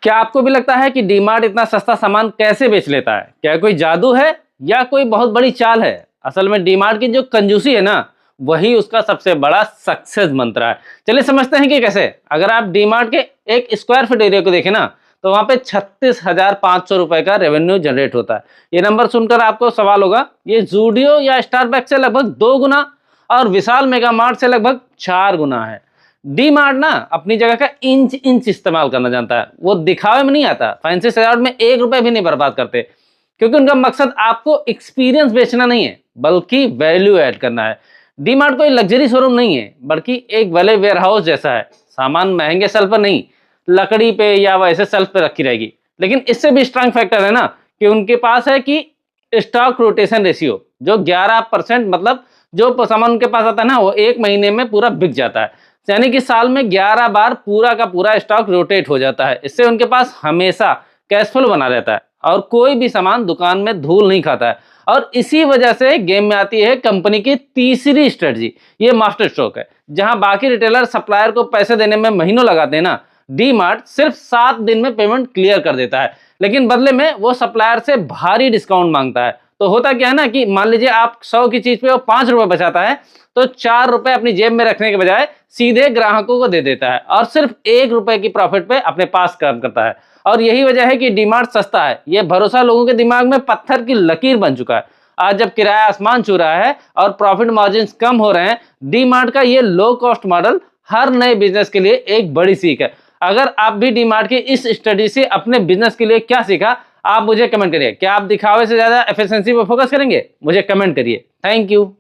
क्या आपको भी लगता है कि डीमार्ट इतना सस्ता सामान कैसे बेच लेता है? क्या कोई जादू है या कोई बहुत बड़ी चाल है? असल में डीमार्ट की जो कंजूसी है ना, वही उसका सबसे बड़ा सक्सेस मंत्र है। चलिए समझते हैं कि कैसे। अगर आप डीमार्ट के 1 स्क्वायर फीट एरिया को देखें ना, तो वहां पे 36,500 रुपए का रेवेन्यू जनरेट होता है। ये नंबर सुनकर आपको सवाल होगा, ये जूडियो या स्टारबक्स से लगभग 2 गुना और विशाल मेगा मार्ट से लगभग 4 गुना है। डी मार्ट ना अपनी जगह का इंच इंच इस्तेमाल करना जानता है। वो दिखावे में नहीं आता, फैंसी सजावट में 1 रुपए भी नहीं बर्बाद करते, क्योंकि उनका मकसद आपको एक्सपीरियंस बेचना नहीं है, बल्कि वैल्यू ऐड करना है। डी मार्ट कोई लग्जरी शोरूम नहीं है, बल्कि एक बड़े वेयर हाउस जैसा है। सामान महंगे सेल्फ पर नहीं, लकड़ी पे या वैसे सेल्फ पे रखी रहेगी। लेकिन इससे भी स्ट्रांग फैक्टर है ना कि उनके पास है कि स्टॉक रोटेशन रेशियो जो 11%, मतलब जो सामान उनके पास आता है ना, वो 1 महीने में पूरा बिक जाता है। यानी कि साल में 11 बार पूरा का पूरा स्टॉक रोटेट हो जाता है। इससे उनके पास हमेशा कैश फ्लो बना रहता है और कोई भी सामान दुकान में धूल नहीं खाता है। और इसी वजह से गेम में आती है कंपनी की तीसरी स्ट्रेटजी, ये मास्टर स्ट्रोक है। जहां बाकी रिटेलर सप्लायर को पैसे देने में महीनों लगाते हैं ना, डी मार्ट सिर्फ 7 दिन में पेमेंट क्लियर कर देता है। लेकिन बदले में वो सप्लायर से भारी डिस्काउंट मांगता है। तो होता क्या है ना कि मान लीजिए आप 100 की चीज पे वो 5 रुपए बचाता है, तो 4 रुपए अपनी जेब में रखने के बजाय सीधे ग्राहकों को दे देता है और सिर्फ 1 रुपए की प्रॉफिट पे अपने पास काम करता है। और यही वजह है कि डीमार्ट सस्ता है। ये भरोसा लोगों के दिमाग में पत्थर की लकीर बन चुका है। आज जब किराया आसमान छू रहा है और प्रॉफिट मार्जिन कम हो रहे हैं, डीमार्ट का ये लो कॉस्ट मॉडल हर नए बिजनेस के लिए एक बड़ी सीख है। अगर आप भी डीमार्ट की इस स्टडी से अपने बिजनेस के लिए क्या सीखा, आप मुझे कमेंट करिए। क्या आप दिखावे से ज्यादा एफिशिएंसी पर फोकस करेंगे? मुझे कमेंट करिए। Thank you.